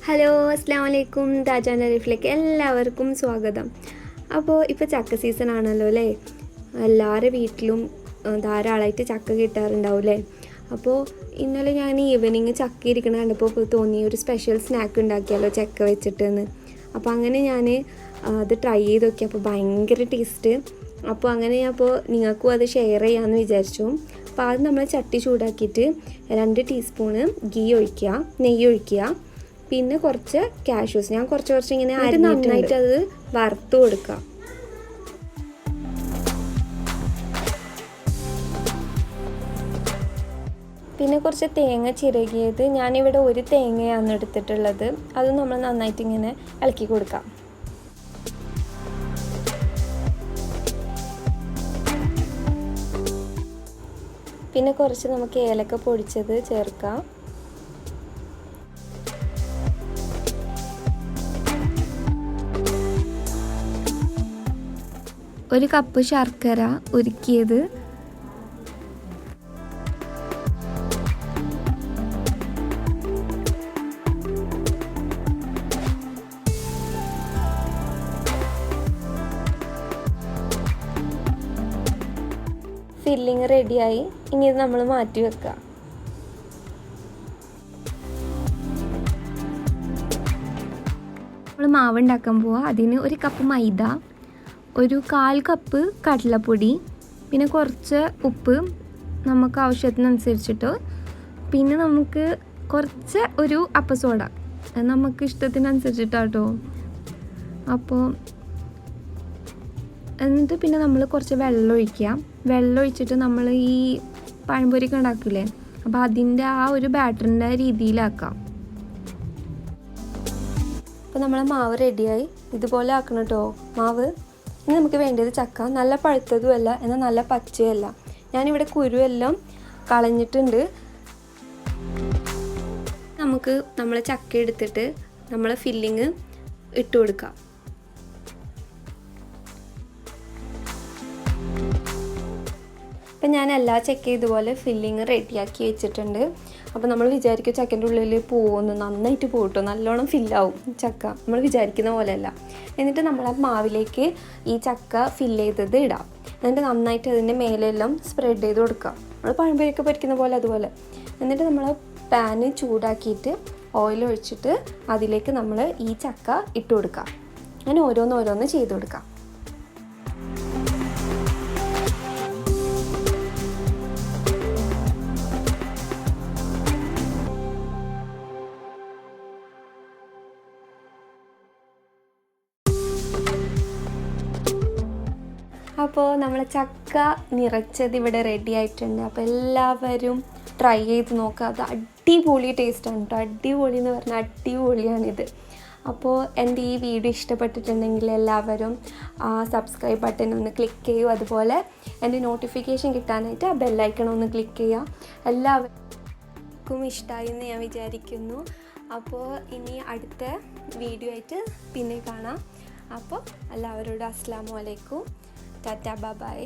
Hello അസ്സലാമു അലൈക്കും. Taj and അരീഫിലേക്ക് എല്ലാവർക്കും സ്വാഗതം. അപ്പോൾ ഇപ്പോൾ ചക്ക സീസൺ ആണല്ലോ അല്ലേ. എല്ലാവരുടെ വീട്ടിലും ധാരാളമായിട്ട് ചക്ക കിട്ടാറുണ്ടാവും അല്ലേ. അപ്പോൾ ഇന്നലെ ഞാൻ ഈവനിങ് ചക്ക ഇരിക്കണ കണ്ടപ്പോൾ തോന്നി ഒരു സ്പെഷ്യൽ സ്നാക്ക് ഉണ്ടാക്കിയാലോ ചക്ക വെച്ചിട്ടെന്ന്. അപ്പോൾ അങ്ങനെ ഞാൻ അത് ട്രൈ ചെയ്ത് നോക്കി. അപ്പോൾ ഭയങ്കര ടേസ്റ്റ്. അപ്പോൾ അങ്ങനെ അപ്പോൾ നിങ്ങൾക്കും അത് ഷെയർ ചെയ്യാമെന്ന് വിചാരിച്ചു. അപ്പോൾ ആദ്യം നമ്മൾ ചട്ടി ചൂടാക്കിയിട്ട് 2 ടീസ്പൂണ് ഗീ ഒഴിക്കുക, നെയ്യ് ഒഴിക്കുക, പിന്നെ കുറച്ച് കാഷ്യൂസ് ഞാൻ കുറച്ച് ഇങ്ങനെ നന്നായിട്ട് അത് വറുത്ത് കൊടുക്കുക. പിന്നെ കുറച്ച് തേങ്ങ ചിരകിയത്, ഞാനിവിടെ 1 തേങ്ങയാണ് എടുത്തിട്ടുള്ളത്. അത് നമ്മൾ നന്നായിട്ട് ഇങ്ങനെ ഇളക്കി കൊടുക്കാം. പിന്നെ കുറച്ച് നമുക്ക് ഏലക്ക പൊടിച്ചത് ചേർക്കാം. ഒരു കപ്പ് ശർക്കര ഉരുക്കിയത്, ഫില്ലിങ് റെഡിയായി. ഇനി ഇത് നമ്മൾ മാറ്റി വെക്കാം. നമ്മൾ മാവ് ഉണ്ടാക്കാൻ പോവാം. അതിന് 1 കപ്പ് മൈദ, 1/4 കപ്പ് കടലപ്പൊടി, പിന്നെ കുറച്ച് ഉപ്പ് നമുക്ക് ആവശ്യത്തിനനുസരിച്ചിട്ട്, പിന്നെ നമുക്ക് കുറച്ച് ഒരു അപ്പസോഡ നമുക്ക് ഇഷ്ടത്തിനനുസരിച്ചിട്ടാട്ടോ. അപ്പോൾ എന്നിട്ട് പിന്നെ നമ്മൾ കുറച്ച് വെള്ളം ഒഴിക്കുക. വെള്ളം ഒഴിച്ചിട്ട് നമ്മൾ ഈ പഴംപൊരിയൊക്കെ ഉണ്ടാക്കില്ലേ, അപ്പോൾ അതിൻ്റെ ആ ഒരു ബാറ്ററിൻ്റെ രീതിയിലാക്കാം. അപ്പോൾ നമ്മളെ മാവ് റെഡിയായി. ഇതുപോലെ ആക്കണം കേട്ടോ മാവ്. ഇനി നമുക്ക് വേണ്ടത് ചക്ക. നല്ല പഴുത്തതുമല്ല എന്നാൽ നല്ല പച്ചയല്ല. ഞാനിവിടെ കുരുവെല്ലാം കളഞ്ഞിട്ടുണ്ട്. നമുക്ക് നമ്മൾ ചക്ക എടുത്തിട്ട് നമ്മൾ ഫില്ലിങ് ഇട്ട് കൊടുക്കാം. അപ്പം ഞാൻ എല്ലാ ചക്കയും ഇതുപോലെ ഫില്ലിങ് റെഡിയാക്കി വെച്ചിട്ടുണ്ട്. അപ്പോൾ നമ്മൾ വിചാരിക്കും ചക്കൻ്റെ ഉള്ളിൽ പോകുന്നു, നന്നായിട്ട് പോകട്ടോ, നല്ലോണം ഫില്ലാവും ചക്ക, നമ്മൾ വിചാരിക്കുന്ന പോലെയല്ല. എന്നിട്ട് നമ്മൾ ആ മാവിലേക്ക് ഈ ചക്ക ഫില്ല് ചെയ്തത് ഇടാം. എന്നിട്ട് നന്നായിട്ട് അതിൻ്റെ മേലെല്ലാം സ്പ്രെഡ് ചെയ്ത് കൊടുക്കാം. നമ്മൾ പഴംപൊരിയൊക്കെ പൊരിക്കുന്ന പോലെ അതുപോലെ. എന്നിട്ട് നമ്മൾ പാന് ചൂടാക്കിയിട്ട് ഓയിൽ ഒഴിച്ചിട്ട് അതിലേക്ക് നമ്മൾ ഈ ചക്ക ഇട്ട് കൊടുക്കാം. അങ്ങനെ ഓരോന്ന് ചെയ്ത് കൊടുക്കാം. അപ്പോൾ നമ്മൾ ചക്ക നിറച്ചത് ഇവിടെ റെഡി ആയിട്ടുണ്ട്. അപ്പോൾ എല്ലാവരും ട്രൈ ചെയ്ത് നോക്കുക. അത് അടിപൊളി ടേസ്റ്റാണ് കേട്ടോ. അടിപൊളി എന്ന് പറഞ്ഞാൽ അടിപൊളിയാണിത്. അപ്പോൾ എൻ്റെ ഈ വീഡിയോ ഇഷ്ടപ്പെട്ടിട്ടുണ്ടെങ്കിൽ എല്ലാവരും സബ്സ്ക്രൈബ് ബട്ടൺ ഒന്ന് ക്ലിക്ക് ചെയ്യൂ. അതുപോലെ എൻ്റെ നോട്ടിഫിക്കേഷൻ കിട്ടാനായിട്ട് ആ ബെല്ലൈക്കൺ ഒന്ന് ക്ലിക്ക് ചെയ്യുക. എല്ലാവർക്കും ഇഷ്ടമായി എന്ന് ഞാൻ വിചാരിക്കുന്നു. അപ്പോൾ ഇനി അടുത്ത വീഡിയോ ആയിട്ട് പിന്നെ കാണാം. അപ്പോൾ എല്ലാവരോടും അസ്സലാമു അലൈക്കും. Tata, bye bye.